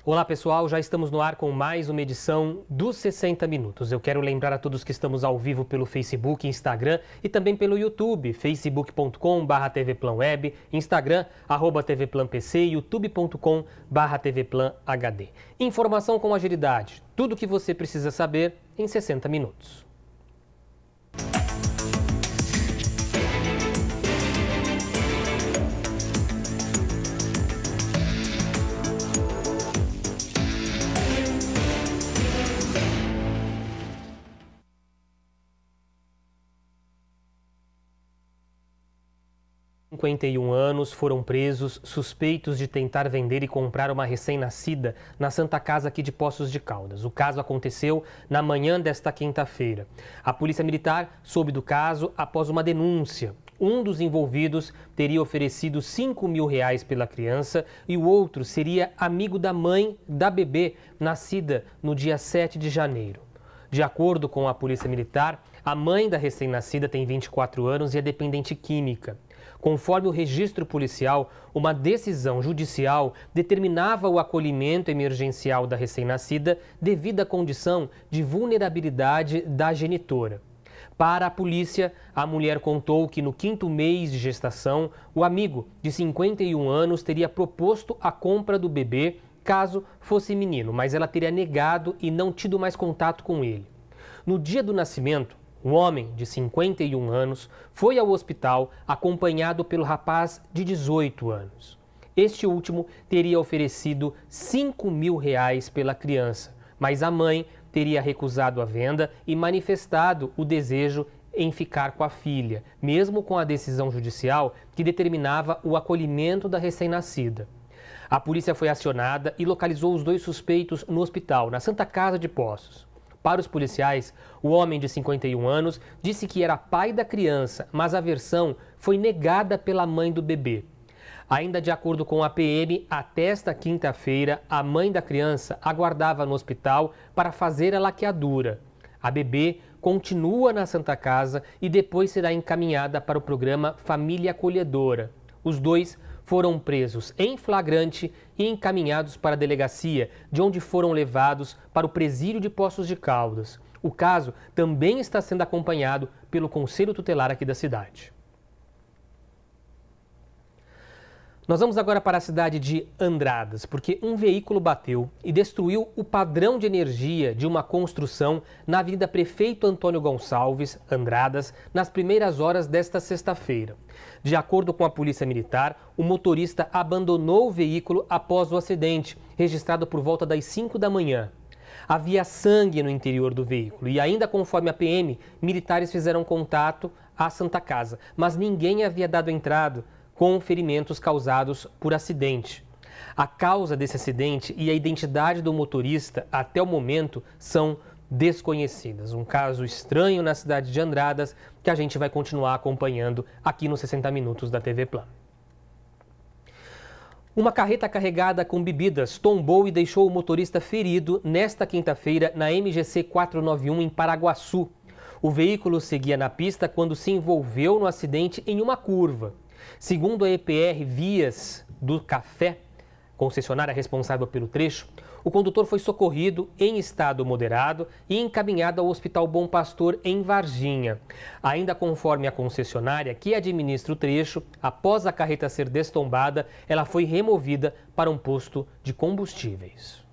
Olá pessoal, já estamos no ar com mais uma edição dos 60 Minutos. Eu quero lembrar a todos que estamos ao vivo pelo Facebook, Instagram e também pelo YouTube, facebook.com/tvplanweb, Instagram, @tvplanpc e youtube.com/tvplanhd. Informação com agilidade, tudo o que você precisa saber em 60 minutos. Os 51 anos foram presos suspeitos de tentar vender e comprar uma recém-nascida na Santa Casa aqui de Poços de Caldas. O caso aconteceu na manhã desta quinta-feira. A Polícia Militar soube do caso após uma denúncia. Um dos envolvidos teria oferecido R$ 5.000 pela criança e o outro seria amigo da mãe da bebê, nascida no dia 7 de janeiro. De acordo com a Polícia Militar, a mãe da recém-nascida tem 24 anos e é dependente química. Conforme o registro policial, uma decisão judicial determinava o acolhimento emergencial da recém-nascida devido à condição de vulnerabilidade da genitora. Para a polícia, a mulher contou que no 5º mês de gestação, o amigo de 51 anos teria proposto a compra do bebê caso fosse menino, mas ela teria negado e não tido mais contato com ele. No dia do nascimento, um homem de 51 anos foi ao hospital acompanhado pelo rapaz de 18 anos. Este último teria oferecido R$ 5.000 pela criança, mas a mãe teria recusado a venda e manifestado o desejo em ficar com a filha, mesmo com a decisão judicial que determinava o acolhimento da recém-nascida. A polícia foi acionada e localizou os dois suspeitos no hospital, na Santa Casa de Poços. Para os policiais, o homem de 51 anos disse que era pai da criança, mas a versão foi negada pela mãe do bebê. Ainda de acordo com a PM, até esta quinta-feira, a mãe da criança aguardava no hospital para fazer a laqueadura. A bebê continua na Santa Casa e depois será encaminhada para o programa Família Acolhedora. Os dois foram presos em flagrante e encaminhados para a delegacia, de onde foram levados para o presídio de Poços de Caldas. O caso também está sendo acompanhado pelo Conselho Tutelar aqui da cidade. Nós vamos agora para a cidade de Andradas, porque um veículo bateu e destruiu o padrão de energia de uma construção na Avenida Prefeito Antônio Gonçalves, Andradas, nas primeiras horas desta sexta-feira. De acordo com a Polícia Militar, o motorista abandonou o veículo após o acidente, registrado por volta das 5 da manhã. Havia sangue no interior do veículo e ainda conforme a PM, militares fizeram contato à Santa Casa, mas ninguém havia dado entrada com ferimentos causados por acidente. A causa desse acidente e a identidade do motorista, até o momento, são desconhecidas. Um caso estranho na cidade de Andradas que a gente vai continuar acompanhando aqui nos 60 Minutos da TV Plan. Uma carreta carregada com bebidas tombou e deixou o motorista ferido nesta quinta-feira na MGC 491 em Paraguaçu. O veículo seguia na pista quando se envolveu no acidente em uma curva. Segundo a EPR Vias do Café, concessionária responsável pelo trecho, o condutor foi socorrido em estado moderado e encaminhado ao Hospital Bom Pastor em Varginha. Ainda conforme a concessionária que administra o trecho, após a carreta ser destombada, ela foi removida para um posto de combustíveis.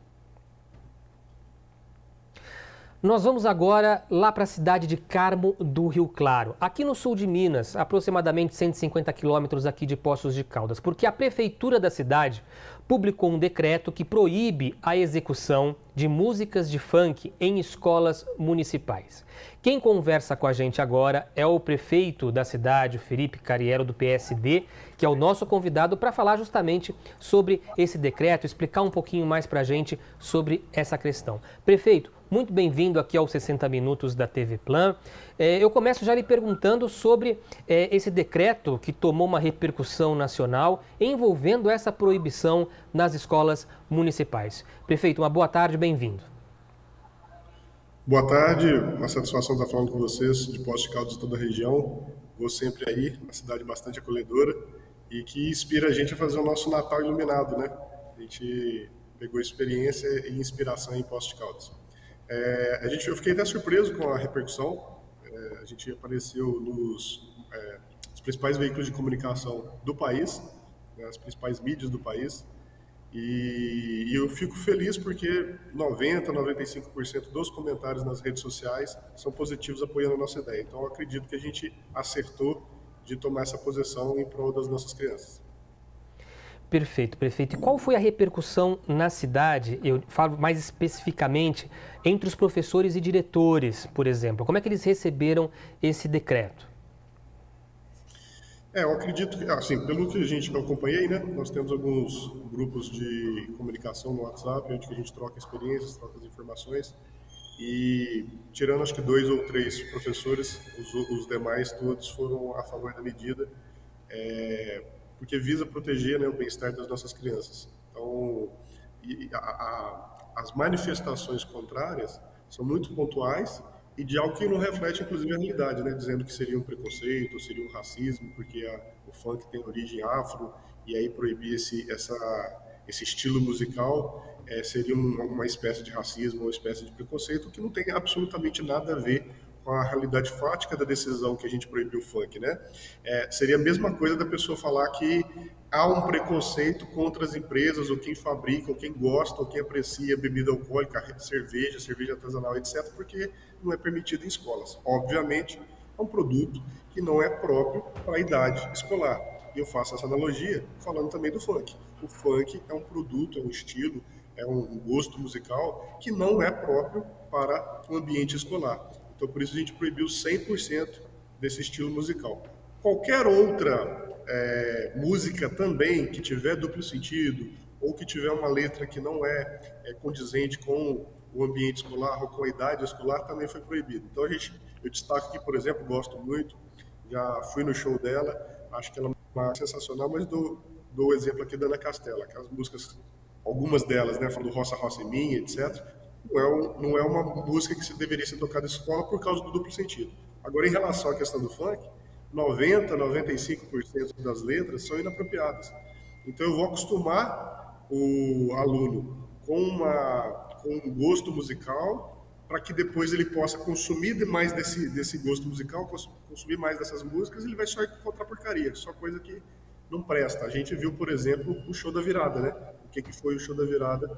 Nós vamos agora lá para a cidade de Carmo do Rio Claro, aqui no sul de Minas, aproximadamente 150 quilômetros aqui de Poços de Caldas, porque a prefeitura da cidade publicou um decreto que proíbe a execução de músicas de funk em escolas municipais. Quem conversa com a gente agora é o prefeito da cidade, Felipe Cariero, do PSD, que é o nosso convidado para falar justamente sobre esse decreto, explicar um pouquinho mais para a gente sobre essa questão. Prefeito, muito bem-vindo aqui aos 60 Minutos da TV Plan. Eu começo já lhe perguntando sobre esse decreto que tomou uma repercussão nacional envolvendo essa proibição nas escolas municipais. Prefeito, uma boa tarde, bem-vindo. Boa tarde, uma satisfação estar falando com vocês de Poços de Caldas de toda a região. Vou sempre aí, uma cidade bastante acolhedora e que inspira a gente a fazer o nosso Natal iluminado, né? A gente pegou experiência e inspiração em Poços de Caldas. Eu fiquei até surpreso com a repercussão. A gente apareceu nos principais veículos de comunicação do país, né, as principais mídias do país. E eu fico feliz porque 95% dos comentários nas redes sociais são positivos apoiando a nossa ideia. Então eu acredito que a gente acertou de tomar essa posição em prol das nossas crianças. Perfeito, prefeito. E qual foi a repercussão na cidade, eu falo mais especificamente, entre os professores e diretores, por exemplo? Como é que eles receberam esse decreto? Eu acredito que, assim, pelo que a gente acompanhei, né, nós temos alguns grupos de comunicação no WhatsApp, onde a gente troca experiências, troca as informações, e tirando acho que 2 ou 3 professores, os demais todos foram a favor da medida, porque visa proteger, né, o bem-estar das nossas crianças. Então, as manifestações contrárias são muito pontuais e de algo que não reflete, inclusive, a realidade, né? Dizendo que seria um preconceito, seria um racismo, porque o funk tem origem afro, e aí proibir esse estilo musical seria uma espécie de racismo, uma espécie de preconceito, que não tem absolutamente nada a ver com a realidade fática da decisão que a gente proibiu o funk, né? Seria a mesma coisa da pessoa falar que há um preconceito contra as empresas, ou quem fabrica, ou quem gosta, ou quem aprecia bebida alcoólica, cerveja artesanal, etc., porque não é permitido em escolas. Obviamente, é um produto que não é próprio para a idade escolar. E eu faço essa analogia falando também do funk. O funk é um produto, é um estilo, é um gosto musical que não é próprio para o ambiente escolar. Então, por isso a gente proibiu 100% desse estilo musical. Qualquer outra música também que tiver duplo sentido ou que tiver uma letra que não é condizente com o ambiente escolar ou com a idade escolar também foi proibido. Então, eu destaco aqui, por exemplo, gosto muito, já fui no show dela, acho que ela é uma sensacional, mas dou o exemplo aqui da Ana Castela, aquelas músicas, algumas delas, né, falando Roça, Roça em Mim, etc., não é uma música que deveria ser tocada em escola por causa do duplo sentido. Agora, em relação à questão do funk, 95% das letras são inapropriadas. Então, eu vou acostumar o aluno com um gosto musical para que depois ele possa consumir mais desse gosto musical, consumir mais dessas músicas, e ele vai só encontrar porcaria, só coisa que não presta. A gente viu, por exemplo, o show da virada, né? O que foi o show da virada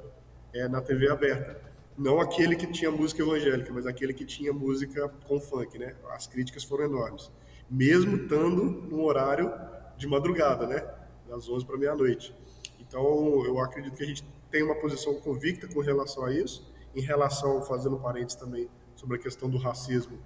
na TV aberta. Não aquele que tinha música evangélica, mas aquele que tinha música com funk, né? As críticas foram enormes. Mesmo estando no horário de madrugada, né? Das 11 para meia-noite. Então, eu acredito que a gente tem uma posição convicta com relação a isso. Em relação, fazendo parênteses também, sobre a questão do racismo,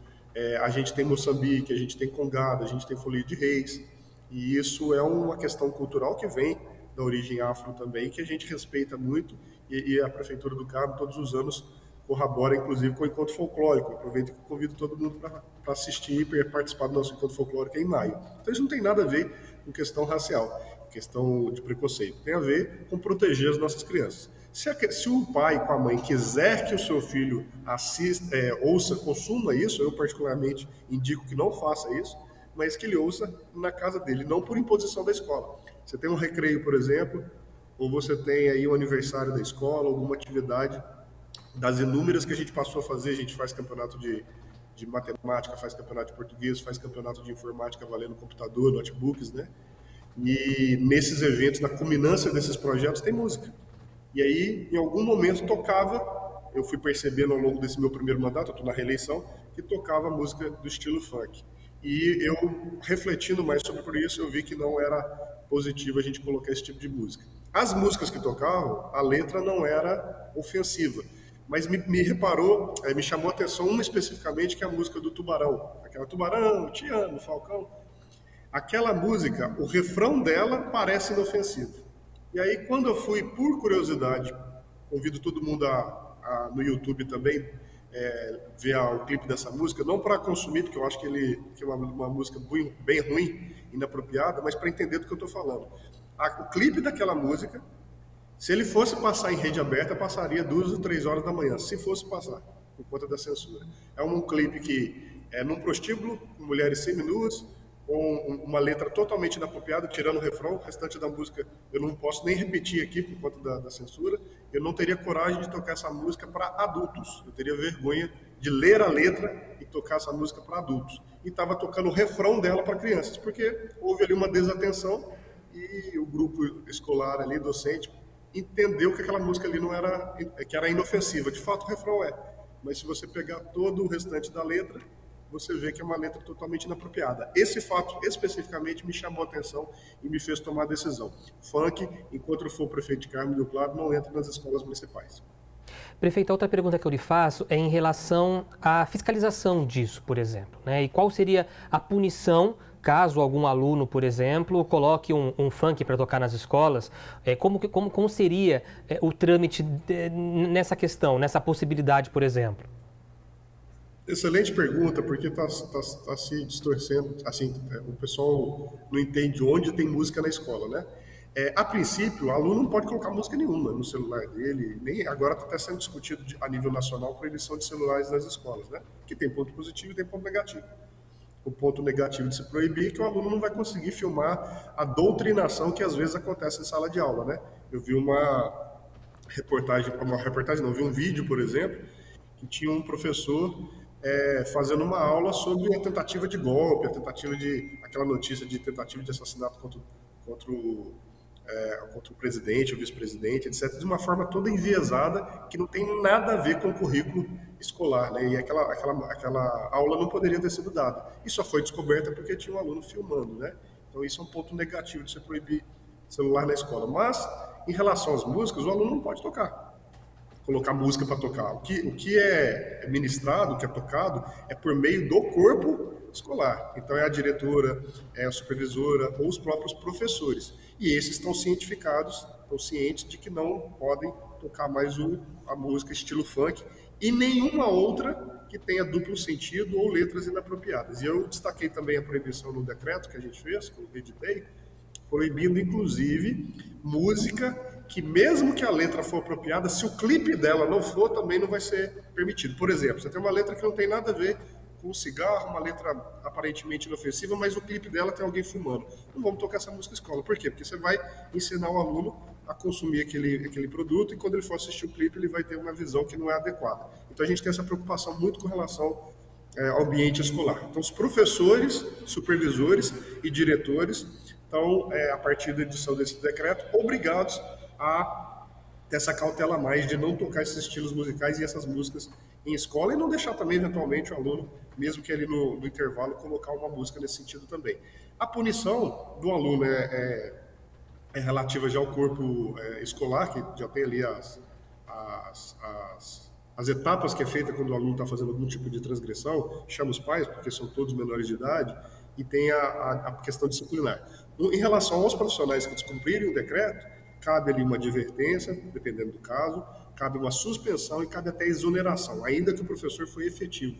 a gente tem Moçambique, a gente tem Congado, a gente tem Folia de Reis, e isso é uma questão cultural que vem da origem afro também, que a gente respeita muito, e a Prefeitura do Cabo, todos os anos, corrobora, inclusive, com o Encontro Folclórico. Aproveito que convido todo mundo para assistir e participar do nosso Encontro Folclórico em maio. Então, isso não tem nada a ver com questão racial, questão de preconceito. Tem a ver com proteger as nossas crianças. Se o pai com a mãe quiser que o seu filho assista, ouça, consuma isso, eu particularmente indico que não faça isso, mas que ele ouça na casa dele, não por imposição da escola. Você tem um recreio, por exemplo, ou você tem aí um aniversário da escola, alguma atividade das inúmeras que a gente passou a fazer. A gente faz campeonato de matemática, faz campeonato de português, faz campeonato de informática valendo computador, notebooks, né? E nesses eventos, na culminância desses projetos, tem música. E aí, em algum momento, tocava, eu fui percebendo ao longo desse meu primeiro mandato, eu estou na reeleição, que tocava música do estilo funk. E eu, refletindo mais sobre isso, eu vi que não era positivo a gente colocar esse tipo de música. As músicas que tocavam, a letra não era ofensiva, mas me chamou a atenção uma especificamente, que é a música do Tubarão. Aquela Tubarão, te amo, Falcão. Aquela música, o refrão dela parece inofensivo. E aí, quando eu fui, por curiosidade, convido todo mundo no YouTube também, ver o clipe dessa música, não para consumir, porque eu acho que é uma música bem ruim, inapropriada, mas para entender do que eu estou falando. O clipe daquela música, se ele fosse passar em rede aberta, passaria 2 ou 3 horas da manhã, se fosse passar, por conta da censura. É um clipe que é num prostíbulo, com mulheres seminuas, com uma letra totalmente inapropriada, tirando o refrão. O restante da música eu não posso nem repetir aqui por conta da censura. eu não teria coragem de tocar essa música para adultos. Eu teria vergonha de ler a letra e tocar essa música para adultos. E estava tocando o refrão dela para crianças, porque houve ali uma desatenção e o grupo escolar ali, docente, entendeu que aquela música ali não era, que era inofensiva. De fato, o refrão é. Mas se você pegar todo o restante da letra, você vê que é uma letra totalmente inapropriada. Esse fato especificamente me chamou a atenção e me fez tomar a decisão. Funk, enquanto eu for prefeito de Carmo do Claro, não entra nas escolas municipais. Prefeito, a outra pergunta que eu lhe faço é em relação à fiscalização disso, por exemplo, né? E qual seria a punição caso algum aluno, por exemplo, coloque um funk para tocar nas escolas? Como seria o trâmite nessa questão, nessa possibilidade, por exemplo? Excelente pergunta, porque está se distorcendo, assim, o pessoal não entende onde tem música na escola, né? A princípio, o aluno não pode colocar música nenhuma no celular dele, nem agora está até sendo discutido a nível nacional a proibição de celulares nas escolas, né? Que tem ponto positivo e tem ponto negativo. O ponto negativo de se proibir é que o aluno não vai conseguir filmar a doutrinação que às vezes acontece em sala de aula, né? Eu vi vi um vídeo, por exemplo, que tinha um professor fazendo uma aula sobre a tentativa de golpe, aquela notícia de tentativa de assassinato contra o presidente, o vice-presidente, etc., de uma forma toda enviesada, que não tem nada a ver com o currículo escolar, né? E aquela aula não poderia ter sido dada. E só foi descoberta porque tinha um aluno filmando, né? Então isso é um ponto negativo de você proibir celular na escola. Mas, em relação às músicas, o aluno não pode colocar música para tocar. O que é ministrado, o que é tocado, é por meio do corpo escolar. Então é a diretora, é a supervisora ou os próprios professores. E esses estão cientes de que não podem tocar mais a música estilo funk e nenhuma outra que tenha duplo sentido ou letras inapropriadas. E eu destaquei também a proibição no decreto que a gente fez, que eu editei, proibindo inclusive música que mesmo que a letra for apropriada, se o clipe dela não for, também não vai ser permitido. Por exemplo, você tem uma letra que não tem nada a ver com cigarro, uma letra aparentemente inofensiva, mas o clipe dela tem alguém fumando. Não vamos tocar essa música na escola. Por quê? Porque você vai ensinar o aluno a consumir aquele produto e quando ele for assistir o clipe, ele vai ter uma visão que não é adequada. Então a gente tem essa preocupação muito com relação ao ambiente escolar. Então os professores, supervisores e diretores estão, a partir da edição desse decreto, obrigados a ter essa cautela a mais de não tocar esses estilos musicais e essas músicas em escola e não deixar também, eventualmente, o aluno, mesmo que ele no intervalo, colocar uma música nesse sentido também. A punição do aluno é relativa já ao corpo escolar, que já tem ali as etapas que é feita quando o aluno está fazendo algum tipo de transgressão, chama os pais, porque são todos menores de idade, e tem a questão disciplinar. Em relação aos profissionais que descumprirem o decreto, cabe ali uma advertência, dependendo do caso, cabe uma suspensão e cabe até exoneração, ainda que o professor foi efetivo.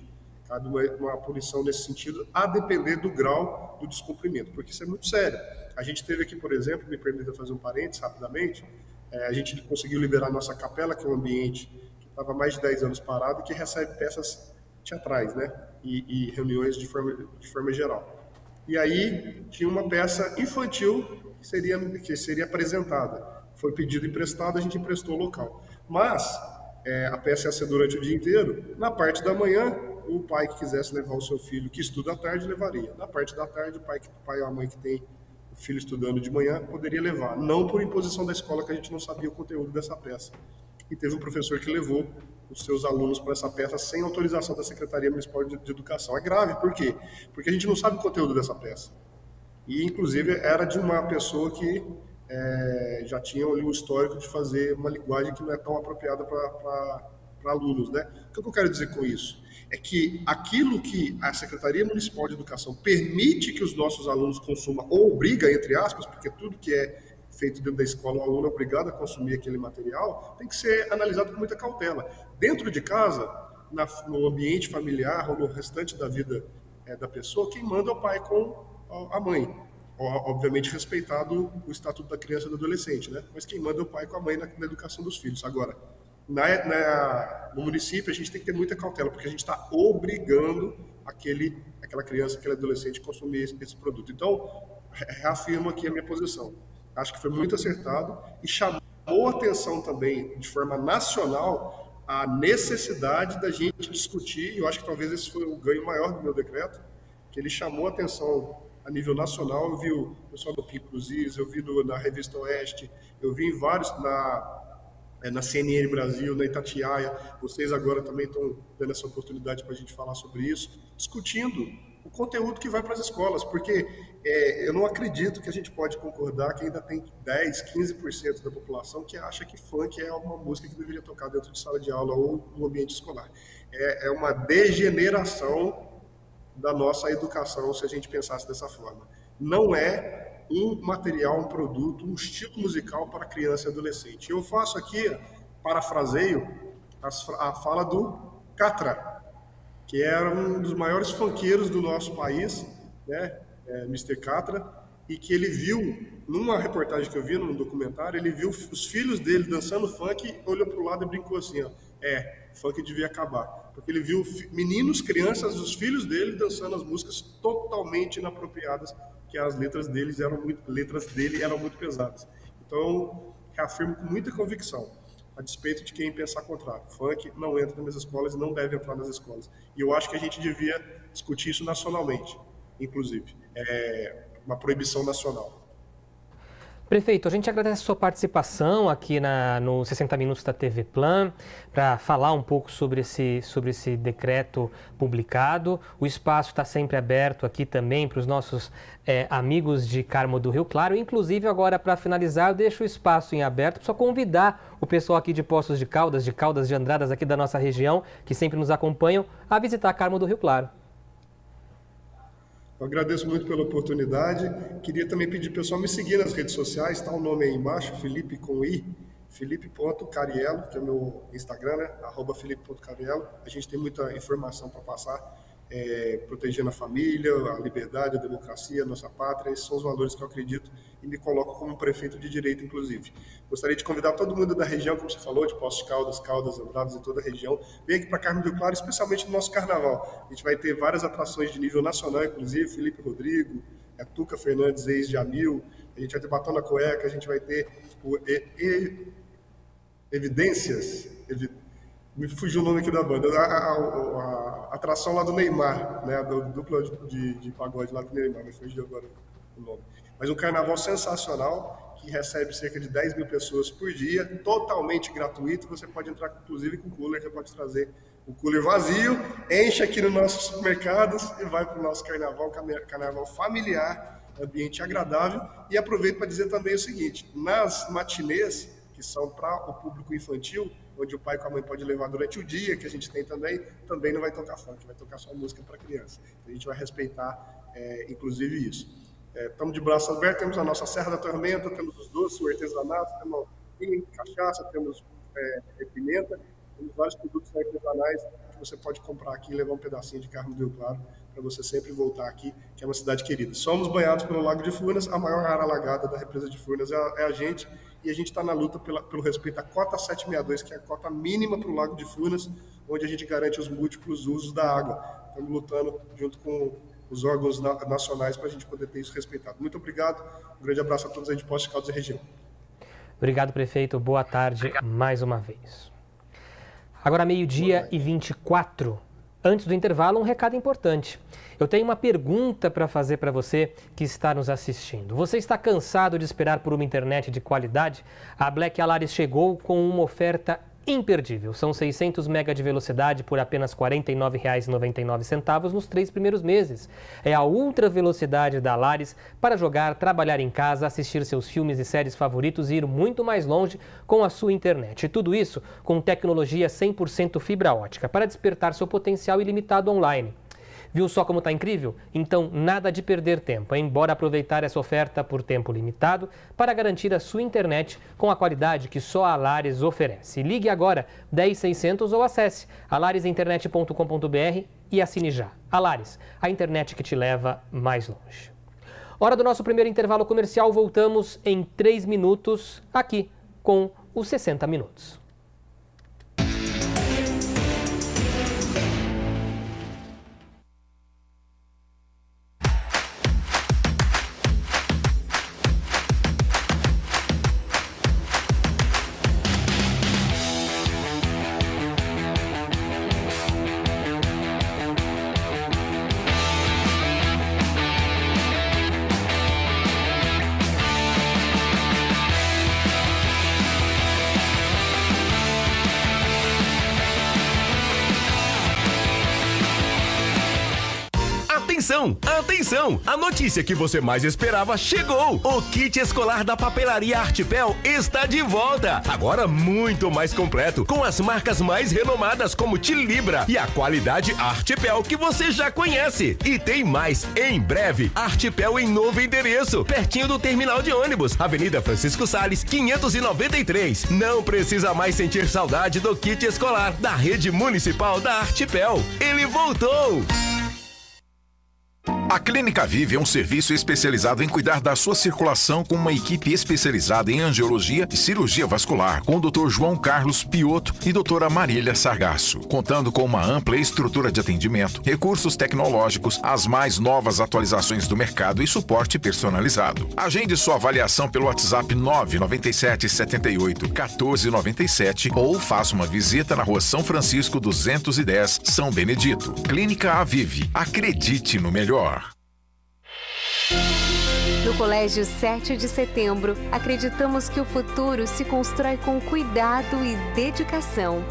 Cabe uma punição nesse sentido, a depender do grau do descumprimento, porque isso é muito sério. A gente teve aqui, por exemplo, me permita fazer um parênteses rapidamente, a gente conseguiu liberar a nossa capela, que é um ambiente que estava há mais de 10 anos parado, que recebe peças teatrais, né? E reuniões de forma geral. E aí tinha uma peça infantil que seria apresentada. Foi pedido emprestado, a gente emprestou o local. Mas a peça ia ser durante o dia inteiro. Na parte da manhã, o pai que quisesse levar o seu filho, que estuda à tarde, levaria. Na parte da tarde, o pai ou a mãe que tem o filho estudando de manhã poderia levar. Não por imposição da escola, que a gente não sabia o conteúdo dessa peça. E teve um professor que levou os seus alunos para essa peça sem autorização da Secretaria Municipal de Educação. É grave, por quê? Porque a gente não sabe o conteúdo dessa peça. E, inclusive, era de uma pessoa que já tinha ali um histórico de fazer uma linguagem que não é tão apropriada para alunos, né? O que eu quero dizer com isso? É que aquilo que a Secretaria Municipal de Educação permite que os nossos alunos consumam, ou obriga, entre aspas, porque tudo que é feito dentro da escola, o aluno é obrigado a consumir aquele material, tem que ser analisado com muita cautela. Dentro de casa, no ambiente familiar ou no restante da vida da pessoa, quem manda é o pai com a mãe. Obviamente respeitado o estatuto da criança e do adolescente, né? Mas quem manda é o pai com a mãe na educação dos filhos. Agora, no município, a gente tem que ter muita cautela, porque a gente está obrigando aquela criança, aquele adolescente a consumir esse produto. Então, reafirmo aqui a minha posição. Acho que foi muito acertado e chamar chamou atenção também, de forma nacional, a necessidade da gente discutir, e eu acho que talvez esse foi o ganho maior do meu decreto, que ele chamou atenção a nível nacional. Eu vi o pessoal do Pico dos Is, eu vi na Revista Oeste, eu vi em vários, na CNN Brasil, na Itatiaia. Vocês agora também estão dando essa oportunidade para a gente falar sobre isso, discutindo o conteúdo que vai para as escolas, porque eu não acredito que a gente pode concordar que ainda tem 10, 15% da população que acha que funk é uma música que deveria tocar dentro de sala de aula ou no ambiente escolar. É uma degeneração da nossa educação se a gente pensasse dessa forma. Não é um material, um produto, um estilo musical para criança e adolescente. Eu faço aqui, parafraseio, a fala do Catra, que era um dos maiores funkeiros do nosso país, né, Mr. Catra, e que ele viu, numa reportagem que eu vi, num documentário, ele viu os filhos dele dançando funk, olhou para o lado e brincou assim, ó, funk devia acabar. Porque ele viu meninos, crianças, os filhos dele dançando as músicas totalmente inapropriadas, que as letras dele eram muito pesadas. Então, reafirmo com muita convicção, a despeito de quem pensar contrário. Funk não entra nas escolas e não deve entrar nas escolas. E eu acho que a gente devia discutir isso nacionalmente, inclusive. Uma proibição nacional. Prefeito, a gente agradece a sua participação aqui no 60 Minutos da TV Plan, para falar um pouco sobre esse decreto publicado. O espaço está sempre aberto aqui também para os nossos amigos de Carmo do Rio Claro. Inclusive, agora, para finalizar, eu deixo o espaço em aberto para só convidar o pessoal aqui de Poços de Caldas de Andradas, aqui da nossa região, que sempre nos acompanham, a visitar Carmo do Rio Claro. Eu agradeço muito pela oportunidade. Queria também pedir para o pessoal me seguir nas redes sociais, está o nome aí embaixo, Felipe com I, Felipe.Cariello, que é o meu Instagram, né? @Felipe.Cariello. A gente tem muita informação para passar, protegendo a família, a liberdade, a democracia, a nossa pátria. Esses são os valores que eu acredito e me coloco como prefeito de direito, inclusive. Gostaria de convidar todo mundo da região, como você falou, de Poços de Caldas, Andradas e toda a região, vem aqui para Carmo do Rio Claro, especialmente no nosso carnaval. A gente vai ter várias atrações de nível nacional, inclusive, Felipe Rodrigo, Tuca Fernandes, ex-Jamil, a gente vai ter Batom na Cueca, a gente vai ter Evidências, me fugiu o nome aqui da banda, a atração lá do Neymar, né, do dupla de pagode lá do Neymar, me fugiu agora o nome. Mas um carnaval sensacional, que recebe cerca de 10 mil pessoas por dia, totalmente gratuito. Você pode entrar, inclusive, com cooler, você pode trazer o cooler vazio, enche aqui nos nossos supermercados e vai para o nosso carnaval familiar, ambiente agradável. E aproveito para dizer também o seguinte, nas matinês, que são para o público infantil, onde o pai com a mãe pode levar durante o dia, que a gente tem também não vai tocar funk, vai tocar só música para criança. A gente vai respeitar, inclusive, isso. Estamos de braços abertos, temos a nossa Serra da Tormenta, temos os doces, o artesanato, temos vinho, cachaça, temos pimenta, temos vários produtos artesanais que você pode comprar aqui e levar um pedacinho de Carmo do Rio Claro, para você sempre voltar aqui, que é uma cidade querida. Somos banhados pelo Lago de Furnas, a maior área alagada da represa de Furnas é a gente, e a gente está na luta pelo respeito à cota 762, que é a cota mínima para o Lago de Furnas, onde a gente garante os múltiplos usos da água. Estamos lutando junto com os órgãos nacionais para a gente poder ter isso respeitado. Muito obrigado, um grande abraço a todos aí de Poços de Caldas e região. Obrigado, prefeito. Boa tarde mais uma vez. Agora, 12h24. Antes do intervalo, um recado importante. Eu tenho uma pergunta para fazer para você que está nos assistindo. Você está cansado de esperar por uma internet de qualidade? A Black Alaris chegou com uma oferta imperdível. São 600 MB de velocidade por apenas R$ 49,99 nos 3 primeiros meses. É a ultra velocidade da Alaris para jogar, trabalhar em casa, assistir seus filmes e séries favoritos e ir muito mais longe com a sua internet. E tudo isso com tecnologia 100% fibra ótica para despertar seu potencial ilimitado online. Viu só como está incrível? Então, nada de perder tempo. Embora aproveitar essa oferta por tempo limitado para garantir a sua internet com a qualidade que só a Alaris oferece. Ligue agora 10600 ou acesse alarisinternet.com.br e assine já. Alaris, a internet que te leva mais longe. Hora do nosso primeiro intervalo comercial. Voltamos em 3 minutos aqui com os 60 Minutos. Atenção, atenção! A notícia que você mais esperava chegou! O kit escolar da papelaria Artipel está de volta! Agora muito mais completo, com as marcas mais renomadas como Tilibra e a qualidade Artipel que você já conhece. E tem mais, em breve, Artipel em novo endereço, pertinho do terminal de ônibus, Avenida Francisco Salles, 593. Não precisa mais sentir saudade do kit escolar da rede municipal da Artipel. Ele voltou! A Clínica Vive é um serviço especializado em cuidar da sua circulação com uma equipe especializada em angiologia e cirurgia vascular, com o Dr. João Carlos Piotto e doutora Marília Sargasso, contando com uma ampla estrutura de atendimento, recursos tecnológicos, as mais novas atualizações do mercado e suporte personalizado. Agende sua avaliação pelo WhatsApp 997 78 1497 ou faça uma visita na Rua São Francisco 210, São Benedito. Clínica Avive. Acredite no melhor. No Colégio 7 de Setembro, acreditamos que o futuro se constrói com cuidado e dedicação.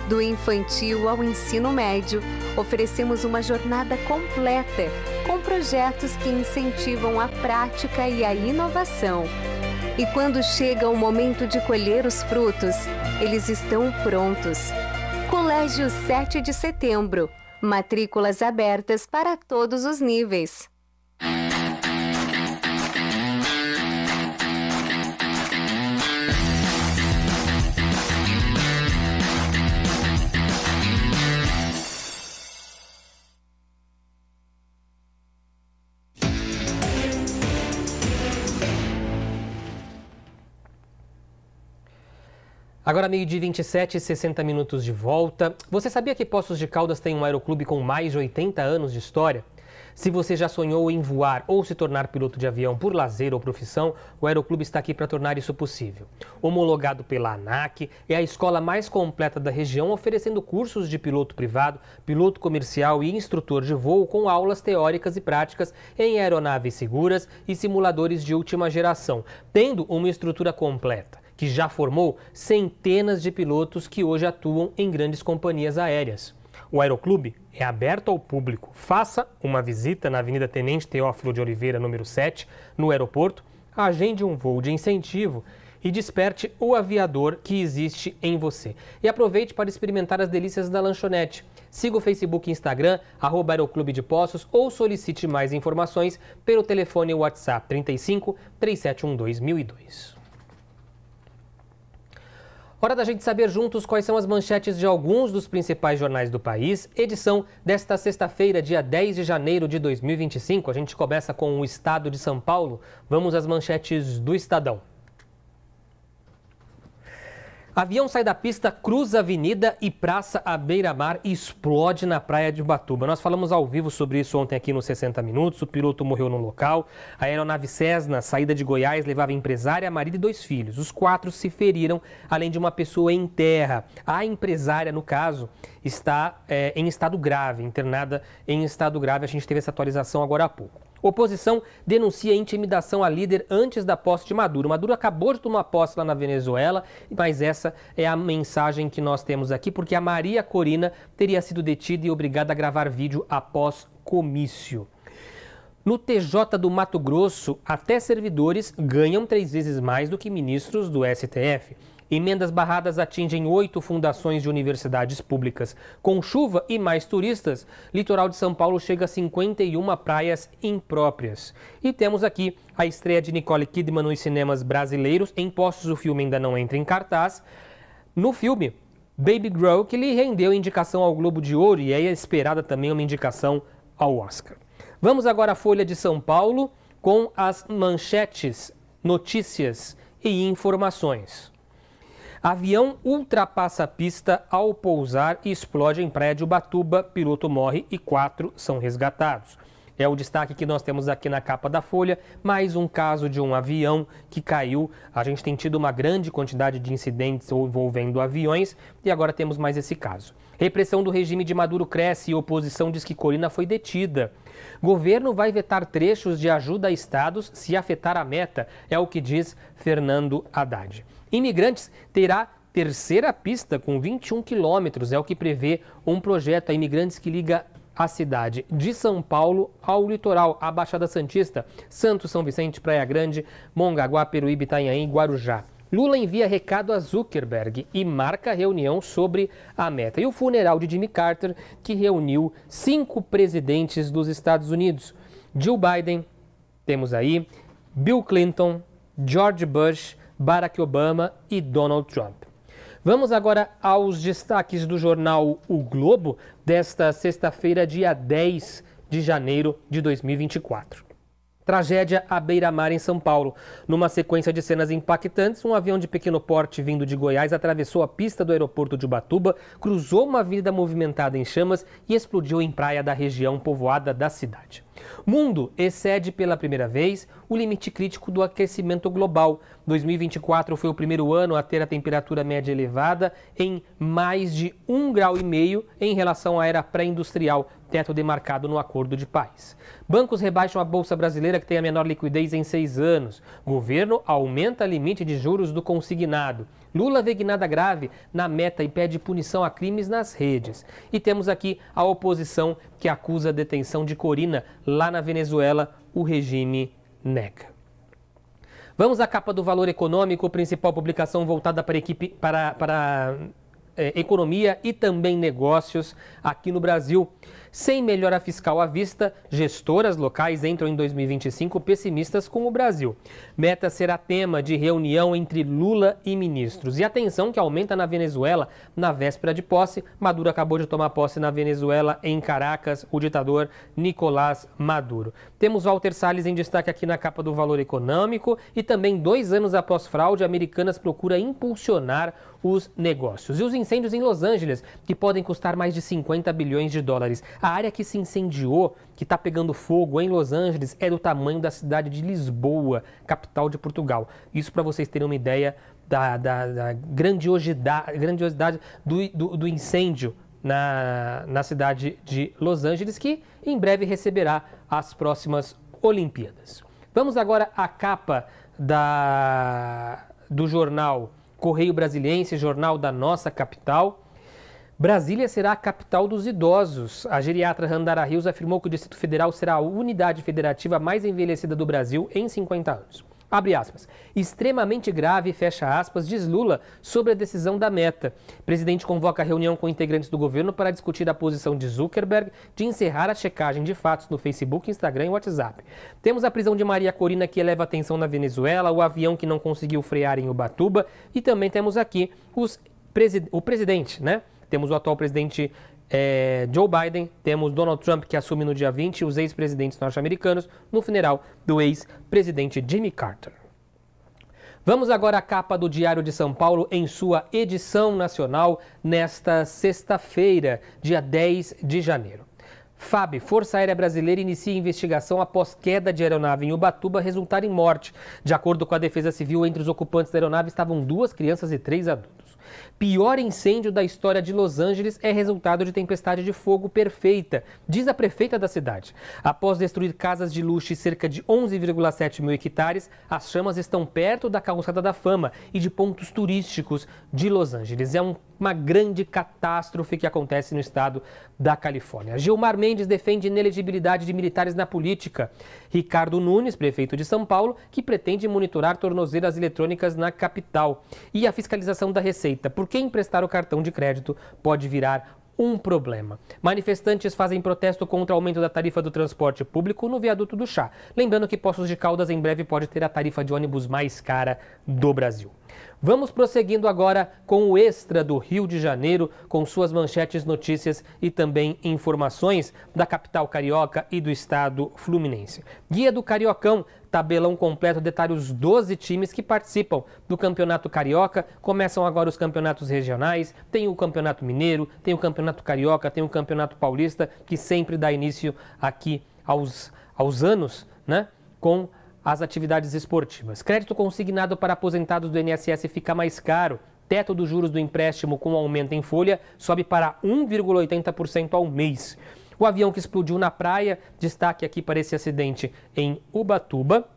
Do infantil ao ensino médio, oferecemos uma jornada completa, com projetos que incentivam a prática e a inovação. E quando chega o momento de colher os frutos, eles estão prontos. Colégio 7 de Setembro. Matrículas abertas para todos os níveis. Agora 12h27, 60 minutos de volta. Você sabia que Poços de Caldas tem um aeroclube com mais de 80 anos de história? Se você já sonhou em voar ou se tornar piloto de avião por lazer ou profissão, o Aeroclube está aqui para tornar isso possível. Homologado pela ANAC, é a escola mais completa da região, oferecendo cursos de piloto privado, piloto comercial e instrutor de voo com aulas teóricas e práticas em aeronaves seguras e simuladores de última geração, tendo uma estrutura completa, que já formou centenas de pilotos que hoje atuam em grandes companhias aéreas. O Aeroclube é aberto ao público. Faça uma visita na Avenida Tenente Teófilo de Oliveira, número 7, no aeroporto, agende um voo de incentivo e desperte o aviador que existe em você. E aproveite para experimentar as delícias da lanchonete. Siga o Facebook e Instagram, @Aeroclube de Poços, ou solicite mais informações pelo telefone ou WhatsApp 35 3712 1002. Hora da gente saber juntos quais são as manchetes de alguns dos principais jornais do país. Edição desta sexta-feira, dia 10 de janeiro de 2025. A gente começa com o estado de São Paulo. Vamos às manchetes do Estadão. Avião sai da pista, cruza a avenida e praça à beira-mar e explode na praia de Ubatuba. Nós falamos ao vivo sobre isso ontem aqui nos 60 Minutos. O piloto morreu no local. A aeronave Cessna, saída de Goiás, levava empresária, marido e 2 filhos. Os 4 se feriram, além de uma pessoa em terra. A empresária, no caso, está em estado grave, internada em estado grave. A gente teve essa atualização agora há pouco. Oposição denuncia intimidação a líder antes da posse de Maduro. Maduro acabou de tomar posse lá na Venezuela, mas essa é a mensagem que nós temos aqui, porque a Maria Corina teria sido detida e obrigada a gravar vídeo após comício. No TJ do Mato Grosso, até servidores ganham 3 vezes mais do que ministros do STF. Emendas barradas atingem 8 fundações de universidades públicas. Com chuva e mais turistas, litoral de São Paulo chega a 51 praias impróprias. E temos aqui a estreia de Nicole Kidman nos cinemas brasileiros. Em Poços, o filme ainda não entra em cartaz. No filme, Baby Grow, que lhe rendeu indicação ao Globo de Ouro e é esperada também uma indicação ao Oscar. Vamos agora à Folha de São Paulo com as manchetes, notícias e informações. Avião ultrapassa a pista ao pousar e explode em praia de Ubatuba. Piloto morre e 4 são resgatados. É o destaque que nós temos aqui na capa da Folha. Mais um caso de um avião que caiu. A gente tem tido uma grande quantidade de incidentes envolvendo aviões e agora temos mais esse caso. Repressão do regime de Maduro cresce e oposição diz que Corina foi detida. Governo vai vetar trechos de ajuda a estados se afetar a meta, é o que diz Fernando Haddad. Imigrantes terá terceira pista com 21 quilômetros, é o que prevê um projeto a imigrantes que liga a cidade de São Paulo ao litoral, a Baixada Santista, Santos, São Vicente, Praia Grande, Mongaguá, Peruíbe, Itanhaém e Guarujá. Lula envia recado a Zuckerberg e marca reunião sobre a meta. E o funeral de Jimmy Carter, que reuniu 5 presidentes dos Estados Unidos. Joe Biden, temos aí, Bill Clinton, George Bush, Barack Obama e Donald Trump. Vamos agora aos destaques do jornal O Globo desta sexta-feira, dia 10 de janeiro de 2024. Tragédia à beira-mar em São Paulo. Numa sequência de cenas impactantes, um avião de pequeno porte vindo de Goiás atravessou a pista do aeroporto de Ubatuba, cruzou uma avenida movimentada em chamas e explodiu em praia da região povoada da cidade. Mundo excede pela primeira vez o limite crítico do aquecimento global. 2024 foi o primeiro ano a ter a temperatura média elevada em mais de 1,5 graus em relação à era pré-industrial, teto demarcado no Acordo de Paz. Bancos rebaixam a Bolsa Brasileira, que tem a menor liquidez em 6 anos. Governo aumenta limite de juros do consignado. Lula vê guinada grave na meta e pede punição a crimes nas redes. E temos aqui a oposição que acusa a detenção de Corina lá na Venezuela. O regime nega. Vamos à capa do Valor Econômico, principal publicação voltada para economia e também negócios aqui no Brasil. Sem melhora fiscal à vista, gestoras locais entram em 2025 pessimistas com o Brasil. Meta será tema de reunião entre Lula e ministros. E a tensão que aumenta na Venezuela na véspera de posse. Maduro acabou de tomar posse na Venezuela, em Caracas, o ditador Nicolás Maduro. Temos Walter Salles em destaque aqui na capa do Valor Econômico. E também 2 anos após fraude, Americanas procura impulsionar os negócios. E os incêndios em Los Angeles, que podem custar mais de 50 bilhões de dólares. A área que se incendiou, que está pegando fogo em Los Angeles, é do tamanho da cidade de Lisboa, capital de Portugal. Isso para vocês terem uma ideia da grandiosidade do incêndio na cidade de Los Angeles, que em breve receberá as próximas Olimpíadas. Vamos agora à capa do jornal Correio Brasiliense, jornal da nossa capital. Brasília será a capital dos idosos. A geriatra Randara Rios afirmou que o Distrito Federal será a unidade federativa mais envelhecida do Brasil em 50 anos. Abre aspas. Extremamente grave, fecha aspas, diz Lula sobre a decisão da meta. O presidente convoca a reunião com integrantes do governo para discutir a posição de Zuckerberg de encerrar a checagem de fatos no Facebook, Instagram e WhatsApp. Temos a prisão de Maria Corina, que eleva a tensão na Venezuela, o avião que não conseguiu frear em Ubatuba e também temos aqui o presidente, né? Temos o atual presidente Joe Biden, temos Donald Trump, que assume no dia 20, os ex-presidentes norte-americanos, no funeral do ex-presidente Jimmy Carter. Vamos agora à capa do Diário de São Paulo em sua edição nacional nesta sexta-feira, dia 10 de janeiro. FAB, Força Aérea Brasileira, inicia investigação após queda de aeronave em Ubatuba resultar em morte. De acordo com a Defesa Civil, entre os ocupantes da aeronave estavam 2 crianças e 3 adultos. Pior incêndio da história de Los Angeles é resultado de tempestade de fogo perfeita, diz a prefeita da cidade. Após destruir casas de luxo e cerca de 11,7 mil hectares, as chamas estão perto da Calçada da Fama e de pontos turísticos de Los Angeles. É uma grande catástrofe que acontece no estado da Califórnia. Gilmar Mendes defende inelegibilidade de militares na política. Ricardo Nunes, prefeito de São Paulo, que pretende monitorar tornozeiras eletrônicas na capital. E a fiscalização da Receita. Por que emprestar o cartão de crédito pode virar um problema. Manifestantes fazem protesto contra o aumento da tarifa do transporte público no viaduto do Chá. Lembrando que Poços de Caldas em breve pode ter a tarifa de ônibus mais cara do Brasil. Vamos prosseguindo agora com o Extra do Rio de Janeiro, com suas manchetes, notícias e também informações da capital carioca e do estado fluminense. Guia do Cariocão, tabelão completo, detalha os 12 times que participam do Campeonato Carioca. Começam agora os campeonatos regionais, tem o Campeonato Mineiro, tem o Campeonato Carioca, tem o Campeonato Paulista, que sempre dá início aqui aos anos, né, com as atividades esportivas. Crédito consignado para aposentados do INSS fica mais caro. Teto dos juros do empréstimo com aumento em folha sobe para 1,80% ao mês. O avião que explodiu na praia, destaque aqui para esse acidente em Ubatuba.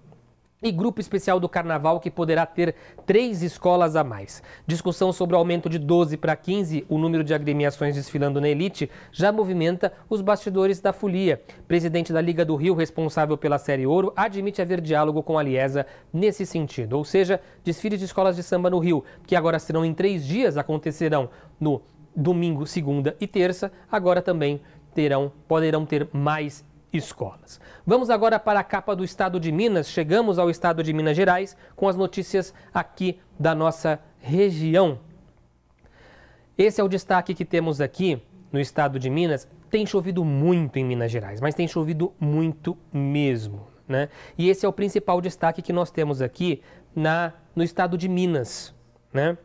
E grupo especial do Carnaval que poderá ter 3 escolas a mais. Discussão sobre o aumento de 12 para 15, o número de agremiações desfilando na elite, já movimenta os bastidores da folia. Presidente da Liga do Rio, responsável pela Série Ouro, admite haver diálogo com a Aliesa nesse sentido. Ou seja, desfiles de escolas de samba no Rio, que agora serão em 3 dias, acontecerão no domingo, segunda e terça, agora também poderão ter mais escolas. Vamos agora para a capa do estado de Minas. Chegamos ao estado de Minas Gerais com as notícias aqui da nossa região. Esse é o destaque que temos aqui no estado de Minas. Tem chovido muito em Minas Gerais, mas tem chovido muito mesmo, né? E esse é o principal destaque que nós temos aqui no estado de Minas, né?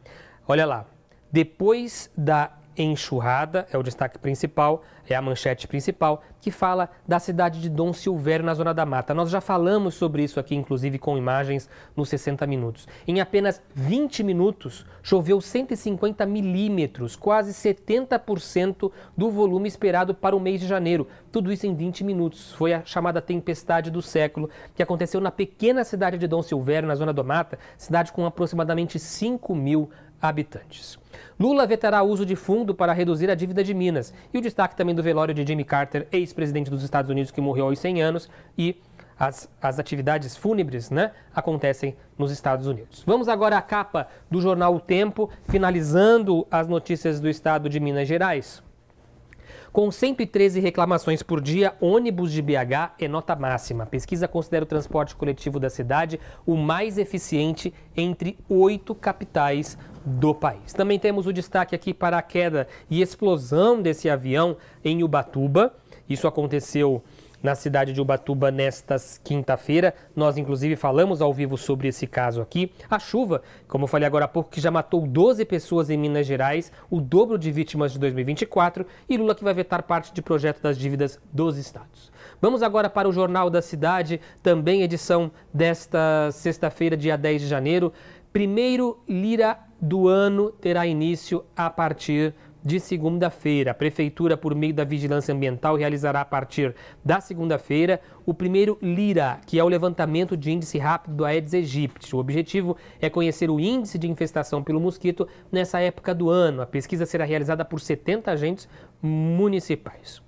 Olha lá, depois da enxurrada, é o destaque principal, é a manchete principal, que fala da cidade de Dom Silvério, na Zona da Mata. Nós já falamos sobre isso aqui, inclusive com imagens nos 60 minutos. Em apenas 20 minutos, choveu 150 milímetros, quase 70% do volume esperado para o mês de janeiro. Tudo isso em 20 minutos. Foi a chamada tempestade do século, que aconteceu na pequena cidade de Dom Silvério, na Zona da Mata, cidade com aproximadamente 5 mil habitantes. Lula vetará uso de fundo para reduzir a dívida de Minas. E o destaque também do velório de Jimmy Carter, ex-presidente dos Estados Unidos, que morreu aos 100 anos. E as atividades fúnebres, né, acontecem nos Estados Unidos. Vamos agora à capa do jornal O Tempo, finalizando as notícias do estado de Minas Gerais. Com 113 reclamações por dia, ônibus de BH é nota máxima. A pesquisa considera o transporte coletivo da cidade o mais eficiente entre 8 capitais do país. Também temos o destaque aqui para a queda e explosão desse avião em Ubatuba. Isso aconteceu na cidade de Ubatuba nesta quinta-feira. Nós, inclusive, falamos ao vivo sobre esse caso aqui. A chuva, como eu falei agora há pouco, que já matou 12 pessoas em Minas Gerais, o dobro de vítimas de 2024, e Lula que vai vetar parte de projeto das dívidas dos estados. Vamos agora para o Jornal da Cidade, também edição desta sexta-feira, dia 10 de janeiro. Primeiro Lira do ano terá início a partir de segunda-feira. A Prefeitura, por meio da Vigilância Ambiental, realizará a partir da segunda-feira o primeiro LIRA, que é o levantamento de índice rápido do Aedes aegypti. O objetivo é conhecer o índice de infestação pelo mosquito nessa época do ano. A pesquisa será realizada por 70 agentes municipais.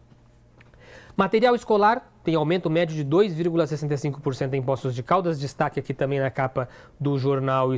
Material escolar tem aumento médio de 2,65% em Poços de Caldas. Destaque aqui também na capa do jornal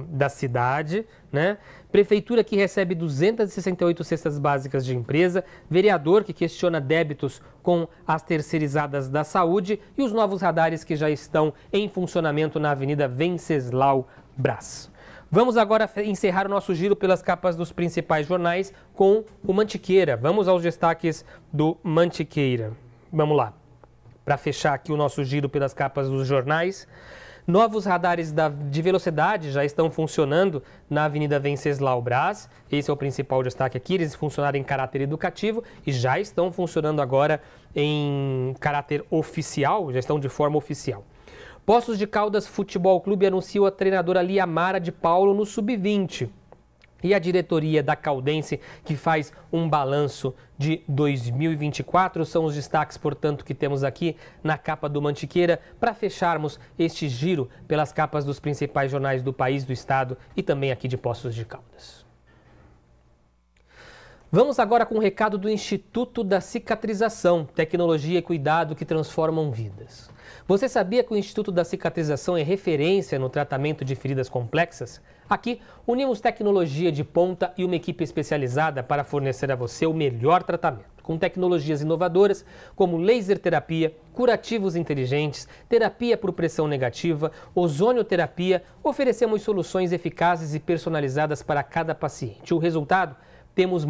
da cidade, né? Prefeitura que recebe 268 cestas básicas de empresa. Vereador que questiona débitos com as terceirizadas da saúde. E os novos radares que já estão em funcionamento na Avenida Venceslau Braz. Vamos agora encerrar o nosso giro pelas capas dos principais jornais com o Mantiqueira. Vamos aos destaques do Mantiqueira. Vamos lá. Para fechar aqui o nosso giro pelas capas dos jornais. Novos radares de velocidade já estão funcionando na Avenida Venceslau Braz. Esse é o principal destaque aqui. Eles funcionaram em caráter educativo e já estão funcionando agora em caráter oficial, já estão de forma oficial. Poços de Caldas Futebol Clube anunciou a treinadora Liamara de Paulo no Sub-20. E a diretoria da Caldense, que faz um balanço de 2024, são os destaques, portanto, que temos aqui na capa do Mantiqueira, para fecharmos este giro pelas capas dos principais jornais do país, do estado e também aqui de Poços de Caldas. Vamos agora com o recado do Instituto da Cicatrização, tecnologia e cuidado que transformam vidas. Você sabia que o Instituto da Cicatrização é referência no tratamento de feridas complexas? Aqui, unimos tecnologia de ponta e uma equipe especializada para fornecer a você o melhor tratamento, com tecnologias inovadoras como laser terapia, curativos inteligentes, terapia por pressão negativa, ozonioterapia. Oferecemos soluções eficazes e personalizadas para cada paciente. O resultado? Temos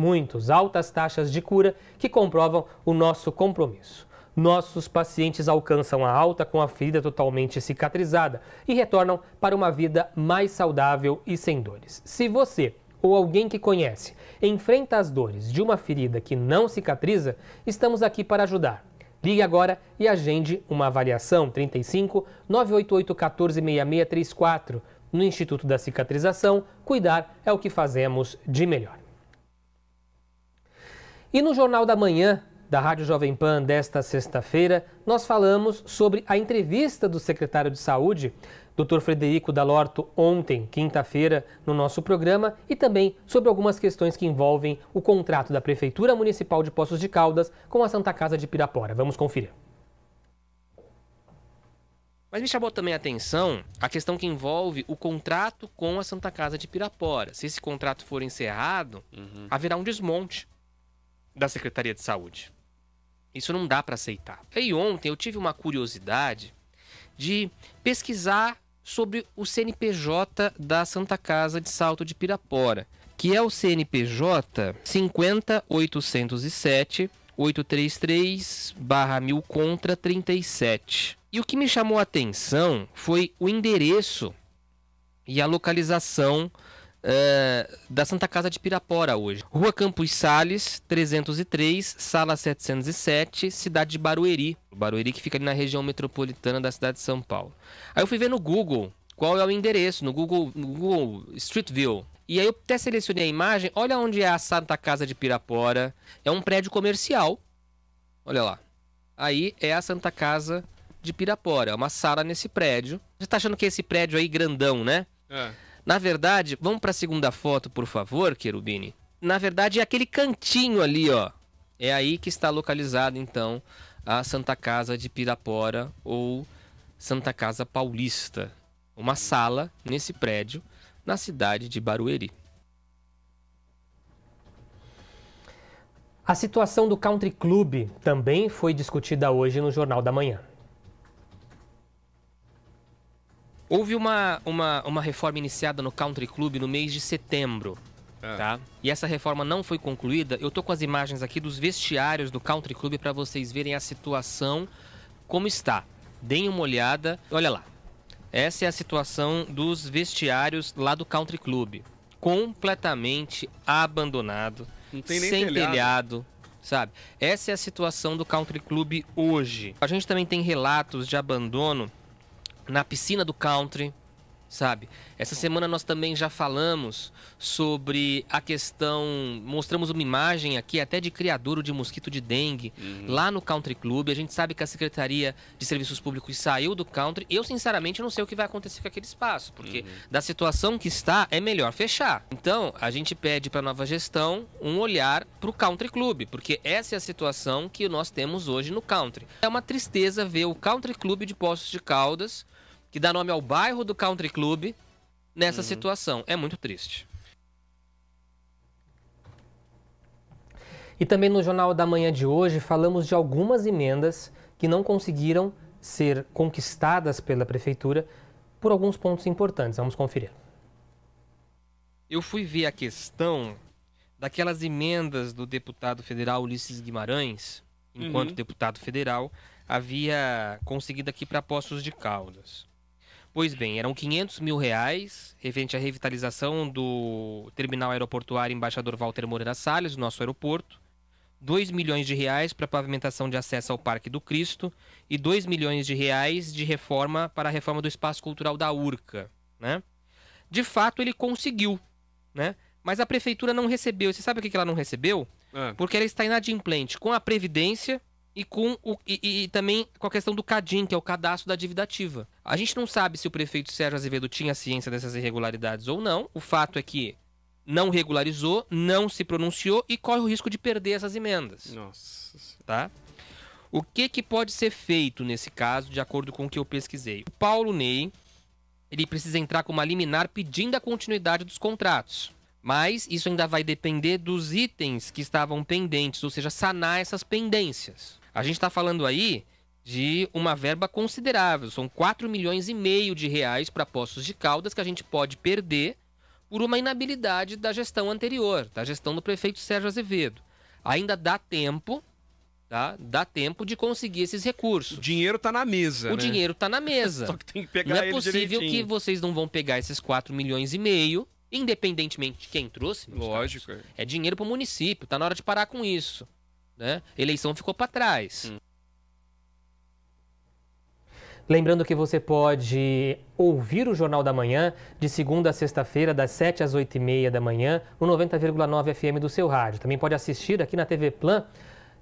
altas taxas de cura que comprovam o nosso compromisso. Nossos pacientes alcançam a alta com a ferida totalmente cicatrizada e retornam para uma vida mais saudável e sem dores. Se você ou alguém que conhece enfrenta as dores de uma ferida que não cicatriza, estamos aqui para ajudar. Ligue agora e agende uma avaliação 35 988 14 6634. No Instituto da Cicatrização, cuidar é o que fazemos de melhor. E no Jornal da Manhã, da Rádio Jovem Pan desta sexta-feira, nós falamos sobre a entrevista do secretário de Saúde, Dr. Frederico Dall'Orto, ontem, quinta-feira, no nosso programa, e também sobre algumas questões que envolvem o contrato da Prefeitura Municipal de Poços de Caldas com a Santa Casa de Pirapora. Vamos conferir. Mas me chamou também a atenção a questão que envolve o contrato com a Santa Casa de Pirapora. Se esse contrato for encerrado, haverá um desmonte da Secretaria de Saúde. Isso não dá para aceitar. E ontem eu tive uma curiosidade de pesquisar sobre o CNPJ da Santa Casa de Salto de Pirapora, que é o CNPJ 50807-833/1000 contra 37. E o que me chamou a atenção foi o endereço e a localização da Santa Casa de Pirapora hoje. Rua Campos Sales, 303, Sala 707, cidade de Barueri. Barueri que fica ali na região metropolitana da cidade de São Paulo. Aí eu fui ver no Google qual é o endereço, no Google Street View. E aí eu até selecionei a imagem, olha onde é a Santa Casa de Pirapora. É um prédio comercial, olha lá. Aí é a Santa Casa de Pirapora, é uma sala nesse prédio. Você tá achando que esse prédio aí grandão, né? É. Na verdade, vamos para a segunda foto, por favor, Querubini. Na verdade, é aquele cantinho ali, ó. É aí que está localizado, então, a Santa Casa de Pirapora ou Santa Casa Paulista. Uma sala nesse prédio, na cidade de Barueri. A situação do Country Club também foi discutida hoje no Jornal da Manhã. Houve uma reforma iniciada no Country Club no mês de setembro, tá? E essa reforma não foi concluída. Eu tô com as imagens aqui dos vestiários do Country Club para vocês verem a situação como está. Deem uma olhada. Olha lá. Essa é a situação dos vestiários lá do Country Club. Completamente abandonado, não tem nem sem telhado, sabe? Essa é a situação do Country Club hoje. A gente também tem relatos de abandono na piscina do Country, sabe? Essa semana nós também já falamos sobre a questão, mostramos uma imagem aqui até de criadouro de mosquito de dengue lá no Country Club. A gente sabe que a Secretaria de Serviços Públicos saiu do Country. Eu, sinceramente, não sei o que vai acontecer com aquele espaço, porque da situação que está, é melhor fechar. Então, a gente pede para a nova gestão um olhar para o Country Club, porque essa é a situação que nós temos hoje no Country. É uma tristeza ver o Country Club de Poços de Caldas, que dá nome ao bairro do Country Club, nessa situação. É muito triste. E também no Jornal da Manhã de hoje falamos de algumas emendas que não conseguiram ser conquistadas pela Prefeitura por alguns pontos importantes. Vamos conferir. Eu fui ver a questão daquelas emendas do deputado federal Ulisses Guimarães, enquanto deputado federal, havia conseguido aqui para Poços de Caldas. Pois bem, eram R$500 mil referente à revitalização do terminal aeroportuário Embaixador Walter Moreira Salles, do nosso aeroporto, R$2 milhões para a pavimentação de acesso ao Parque do Cristo e R$2 milhões de reforma para a reforma do espaço cultural da Urca, né? De fato, ele conseguiu, né? Mas a prefeitura não recebeu. Você sabe o que ela não recebeu? Porque ela está inadimplente com a Previdência e também com a questão do CADIM, que é o Cadastro da Dívida Ativa. A gente não sabe se o prefeito Sérgio Azevedo tinha ciência dessas irregularidades ou não. O fato é que não regularizou, não se pronunciou e corre o risco de perder essas emendas. Nossa. Tá? O que pode ser feito nesse caso, de acordo com o que eu pesquisei? O Paulo Ney, ele precisa entrar com uma liminar pedindo a continuidade dos contratos. Mas isso ainda vai depender dos itens que estavam pendentes, ou seja, sanar essas pendências. A gente está falando aí de uma verba considerável, são R$4,5 milhões para Poços de Caldas que a gente pode perder por uma inabilidade da gestão anterior, da gestão do prefeito Sérgio Azevedo. Ainda dá tempo, tá? Dá tempo de conseguir esses recursos. O dinheiro está na mesa, né? Dinheiro está na mesa. Só que tem que pegar ele direitinho. Não é possível que vocês não vão pegar esses R$4,5 milhões, independentemente de quem trouxe. Lógico. É dinheiro para o município, tá na hora de parar com isso, né? Eleição ficou para trás. Lembrando que você pode ouvir o Jornal da Manhã de segunda a sexta-feira, das 7 às 8h30 da manhã, no 90,9 FM do seu rádio. Também pode assistir aqui na TV Plan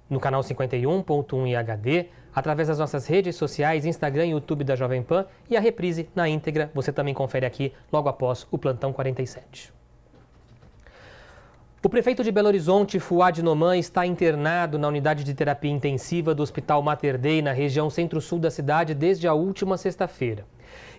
no canal 51.1 em HD, através das nossas redes sociais, Instagram e YouTube da Jovem Pan, e a reprise na íntegra você também confere aqui logo após o Plantão 47. O prefeito de Belo Horizonte, Fouad Noman, está internado na unidade de terapia intensiva do Hospital Mater Dei, na região centro-sul da cidade, desde a última sexta-feira.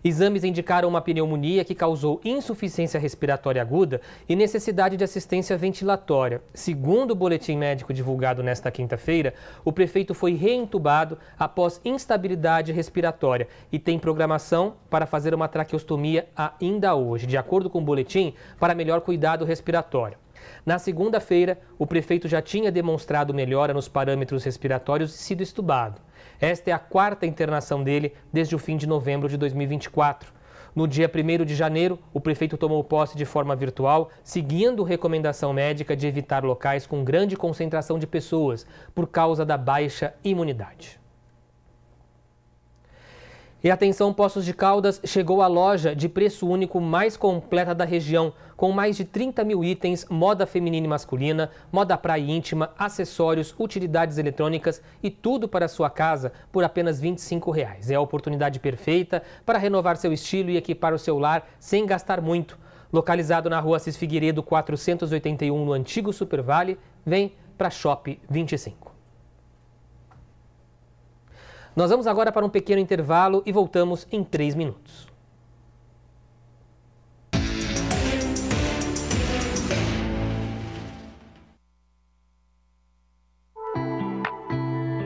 Exames indicaram uma pneumonia que causou insuficiência respiratória aguda e necessidade de assistência ventilatória. Segundo o boletim médico divulgado nesta quinta-feira, o prefeito foi reentubado após instabilidade respiratória e tem programação para fazer uma traqueostomia ainda hoje, de acordo com o boletim, para melhor cuidado respiratório. Na segunda-feira, o prefeito já tinha demonstrado melhora nos parâmetros respiratórios e sido estubado. Esta é a quarta internação dele desde o fim de novembro de 2024. No dia 1º de janeiro, o prefeito tomou posse de forma virtual, seguindo recomendação médica de evitar locais com grande concentração de pessoas, por causa da baixa imunidade. E atenção, Poços de Caldas chegou a loja de preço único mais completa da região, com mais de 30 mil itens, moda feminina e masculina, moda praia e íntima, acessórios, utilidades eletrônicas e tudo para a sua casa por apenas R$ 25. É a oportunidade perfeita para renovar seu estilo e equipar o seu lar sem gastar muito. Localizado na rua Assis Figueiredo 481, no antigo Super Vale, vem para Shop 25. Nós vamos agora para um pequeno intervalo e voltamos em 3 minutos.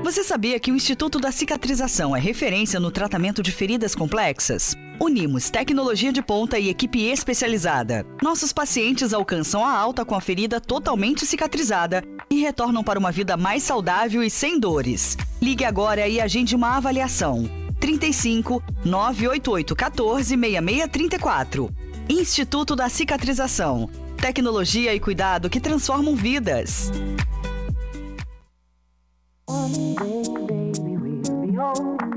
Você sabia que o Instituto da Cicatrização é referência no tratamento de feridas complexas? Unimos tecnologia de ponta e equipe especializada. Nossos pacientes alcançam a alta com a ferida totalmente cicatrizada e retornam para uma vida mais saudável e sem dores. Ligue agora e agende uma avaliação. 35 988 14 6634. Instituto da Cicatrização. Tecnologia e cuidado que transformam vidas.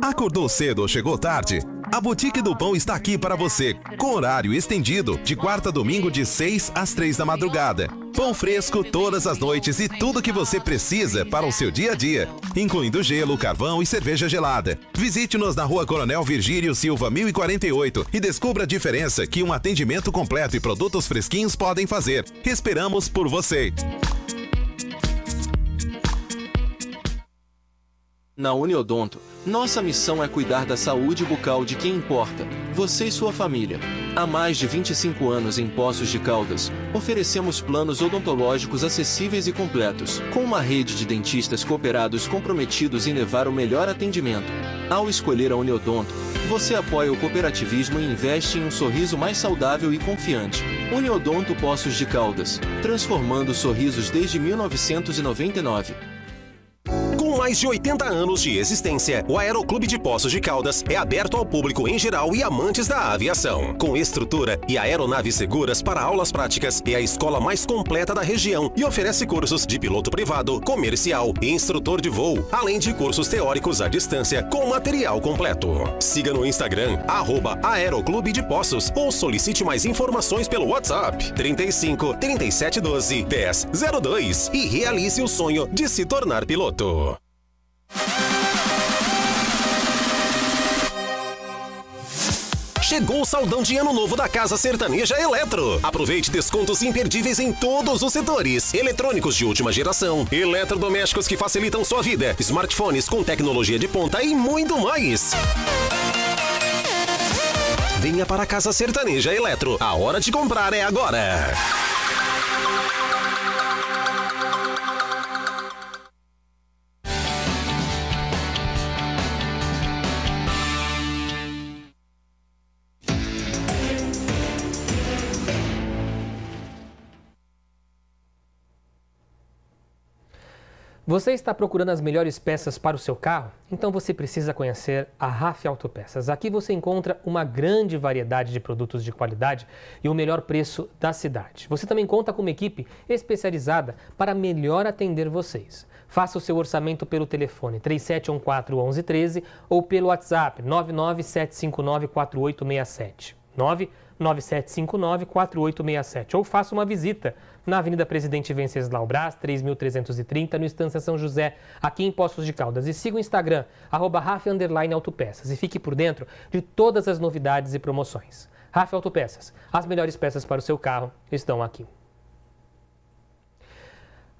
Acordou cedo ou chegou tarde? A Boutique do Pão está aqui para você, com horário estendido, de quarta a domingo de 6 às 3 da madrugada. Pão fresco todas as noites e tudo que você precisa para o seu dia a dia, incluindo gelo, carvão e cerveja gelada. Visite-nos na Rua Coronel Virgílio Silva, 1048 e descubra a diferença que um atendimento completo e produtos fresquinhos podem fazer. Esperamos por você! Na Uniodonto, nossa missão é cuidar da saúde bucal de quem importa, você e sua família. Há mais de 25 anos em Poços de Caldas, oferecemos planos odontológicos acessíveis e completos, com uma rede de dentistas cooperados comprometidos em levar o melhor atendimento. Ao escolher a Uniodonto, você apoia o cooperativismo e investe em um sorriso mais saudável e confiante. Uniodonto Poços de Caldas, transformando sorrisos desde 1999. Com mais de 80 anos de existência, o Aeroclube de Poços de Caldas é aberto ao público em geral e amantes da aviação. Com estrutura e aeronaves seguras para aulas práticas, é a escola mais completa da região e oferece cursos de piloto privado, comercial e instrutor de voo, além de cursos teóricos à distância com material completo. Siga no Instagram, @Aeroclube de Poços, ou solicite mais informações pelo WhatsApp 35 3712 1002 e realize o sonho de se tornar piloto. Chegou o saldão de ano novo da Casa Sertaneja Eletro. Aproveite descontos imperdíveis em todos os setores. Eletrônicos de última geração, eletrodomésticos que facilitam sua vida, smartphones com tecnologia de ponta e muito mais. Venha para a Casa Sertaneja Eletro. A hora de comprar é agora. Você está procurando as melhores peças para o seu carro? Então você precisa conhecer a RAF Autopeças. Aqui você encontra uma grande variedade de produtos de qualidade e o melhor preço da cidade. Você também conta com uma equipe especializada para melhor atender vocês. Faça o seu orçamento pelo telefone 3714-1113 ou pelo WhatsApp 997594867. 9759-4867 ou faça uma visita na Avenida Presidente Venceslau Braz, 3.330, no Estância São José, aqui em Poços de Caldas. E siga o Instagram, @RAF_Autopeças, e fique por dentro de todas as novidades e promoções. RAF Autopeças, as melhores peças para o seu carro estão aqui.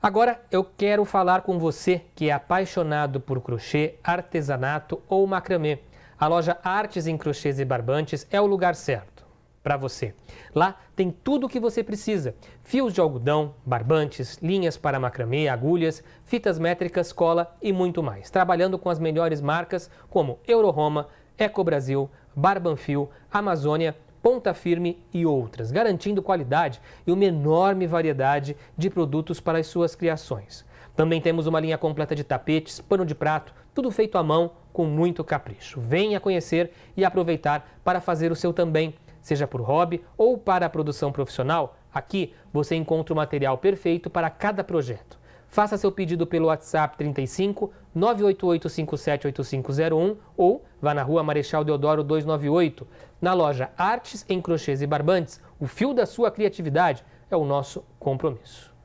Agora eu quero falar com você que é apaixonado por crochê, artesanato ou macramê. A loja Artes em Crochês e Barbantes é o lugar certo para você. Lá tem tudo o que você precisa: fios de algodão, barbantes, linhas para macramê, agulhas, fitas métricas, cola e muito mais. Trabalhando com as melhores marcas como Euroroma, Ecobrasil, Barbanfil, Amazônia, Ponta Firme e outras, garantindo qualidade e uma enorme variedade de produtos para as suas criações. Também temos uma linha completa de tapetes, pano de prato, tudo feito à mão com muito capricho. Venha conhecer e aproveitar para fazer o seu também, seja por hobby ou para a produção profissional. Aqui você encontra o material perfeito para cada projeto. Faça seu pedido pelo WhatsApp 35 988 578501 ou vá na Rua Marechal Deodoro 298. Na loja Artes em Crochês e Barbantes, o fio da sua criatividade é o nosso compromisso.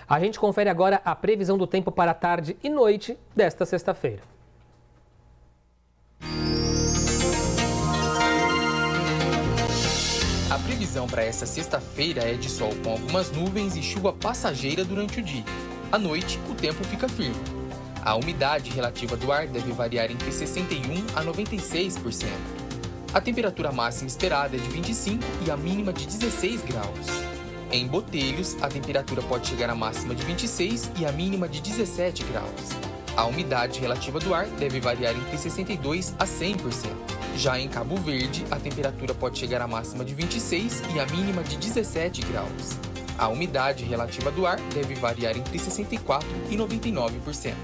A gente confere agora a previsão do tempo para a tarde e noite desta sexta-feira. A previsão para esta sexta-feira é de sol com algumas nuvens e chuva passageira durante o dia. À noite, o tempo fica firme. A umidade relativa do ar deve variar entre 61% a 96%. A temperatura máxima esperada é de 25 e a mínima de 16 graus. Em Botelhos, a temperatura pode chegar à máxima de 26 e a mínima de 17 graus. A umidade relativa do ar deve variar entre 62% a 100%. Já em Cabo Verde, a temperatura pode chegar à máxima de 26 e a mínima de 17 graus. A umidade relativa do ar deve variar entre 64% e 99%.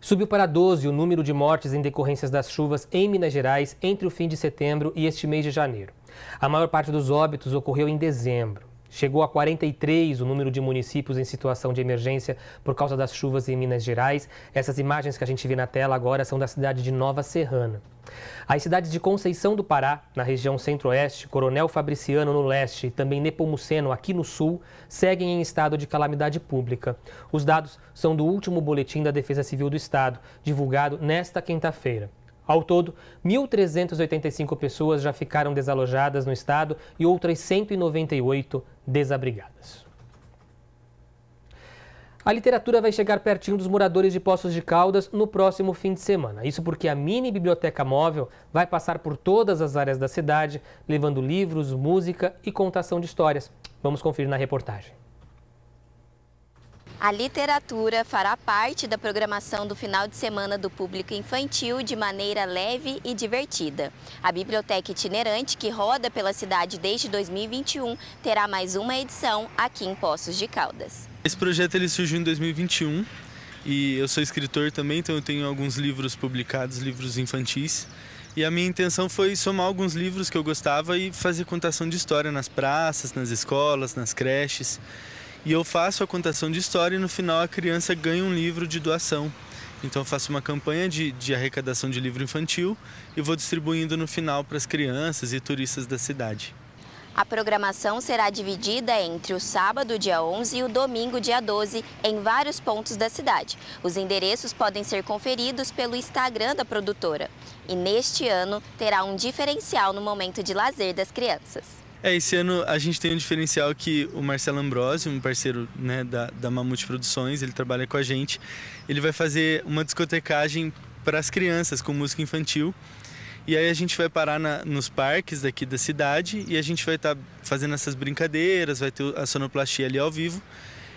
Subiu para 12 o número de mortes em decorrências das chuvas em Minas Gerais entre o fim de setembro e este mês de janeiro. A maior parte dos óbitos ocorreu em dezembro. Chegou a 43 o número de municípios em situação de emergência por causa das chuvas em Minas Gerais. Essas imagens que a gente vê na tela agora são da cidade de Nova Serrana. As cidades de Conceição do Pará, na região centro-oeste, Coronel Fabriciano no leste e também Nepomuceno aqui no sul, seguem em estado de calamidade pública. Os dados são do último boletim da Defesa Civil do Estado, divulgado nesta quinta-feira. Ao todo, 1.385 pessoas já ficaram desalojadas no estado e outras 198 desabrigadas. A literatura vai chegar pertinho dos moradores de Poços de Caldas no próximo fim de semana. Isso porque a mini biblioteca móvel vai passar por todas as áreas da cidade, levando livros, música e contação de histórias. Vamos conferir na reportagem. A literatura fará parte da programação do final de semana do público infantil de maneira leve e divertida. A biblioteca itinerante, que roda pela cidade desde 2021, terá mais uma edição aqui em Poços de Caldas. Esse projeto ele surgiu em 2021 e eu sou escritor também, então eu tenho alguns livros publicados, livros infantis. E a minha intenção foi somar alguns livros que eu gostava e fazer contação de história nas praças, nas escolas, nas creches. E eu faço a contação de história e no final a criança ganha um livro de doação. Então eu faço uma campanha de arrecadação de livro infantil e vou distribuindo no final para as crianças e turistas da cidade. A programação será dividida entre o sábado, dia 11, e o domingo, dia 12, em vários pontos da cidade. Os endereços podem ser conferidos pelo Instagram da produtora. E neste ano terá um diferencial no momento de lazer das crianças. Esse ano a gente tem um diferencial que o Marcelo Ambrosio, um parceiro, né, da Mamute Produções, ele trabalha com a gente. Ele vai fazer uma discotecagem para as crianças com música infantil. E aí a gente vai parar nos parques daqui da cidade e a gente vai estar fazendo essas brincadeiras, vai ter a sonoplastia ali ao vivo.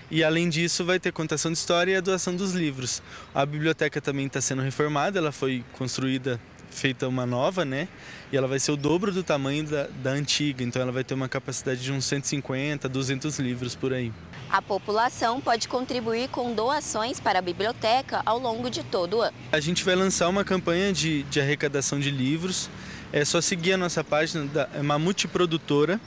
E além disso vai ter contação de história e a doação dos livros. A biblioteca também está sendo reformada, ela foi construída, feita uma nova, né? E ela vai ser o dobro do tamanho da antiga, então ela vai ter uma capacidade de uns 150, 200 livros por aí. A população pode contribuir com doações para a biblioteca ao longo de todo o ano. A gente vai lançar uma campanha de arrecadação de livros, é só seguir a nossa página da Mamute Produtora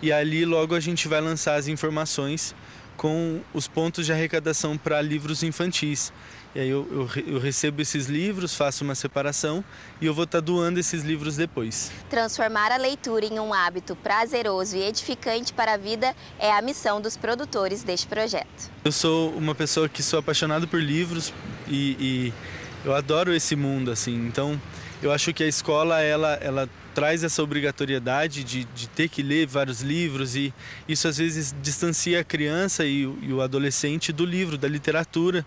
e ali logo a gente vai lançar as informações com os pontos de arrecadação para livros infantis. E aí eu recebo esses livros, faço uma separação e eu vou estar doando esses livros depois. Transformar a leitura em um hábito prazeroso e edificante para a vida é a missão dos produtores deste projeto. Eu sou uma pessoa que sou apaixonado por livros e eu adoro esse mundo, assim. Então, eu acho que a escola, ela traz essa obrigatoriedade de ter que ler vários livros e isso às vezes distancia a criança e o adolescente do livro, da literatura.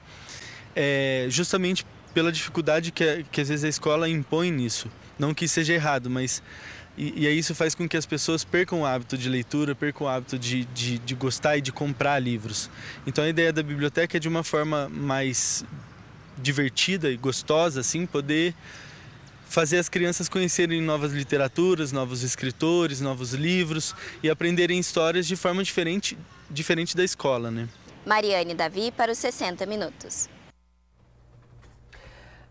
Justamente pela dificuldade que às vezes a escola impõe nisso. Não que seja errado, mas e aí isso faz com que as pessoas percam o hábito de leitura, percam o hábito de gostar e de comprar livros. Então a ideia da biblioteca é de uma forma mais divertida e gostosa, assim, poder fazer as crianças conhecerem novas literaturas, novos escritores, novos livros e aprenderem histórias de forma diferente da escola, né? Mariane Davi para os 60 Minutos.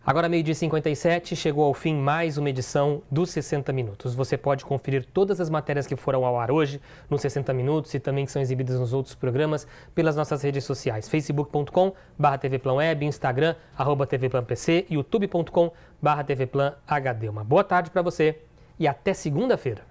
Agora, 12h57, chegou ao fim mais uma edição dos 60 Minutos. Você pode conferir todas as matérias que foram ao ar hoje nos 60 Minutos e também que são exibidas nos outros programas pelas nossas redes sociais, facebook.com/tvplanweb, Instagram, @tvplanpc, youtube.com/tvplanhd. Uma boa tarde para você e até segunda-feira.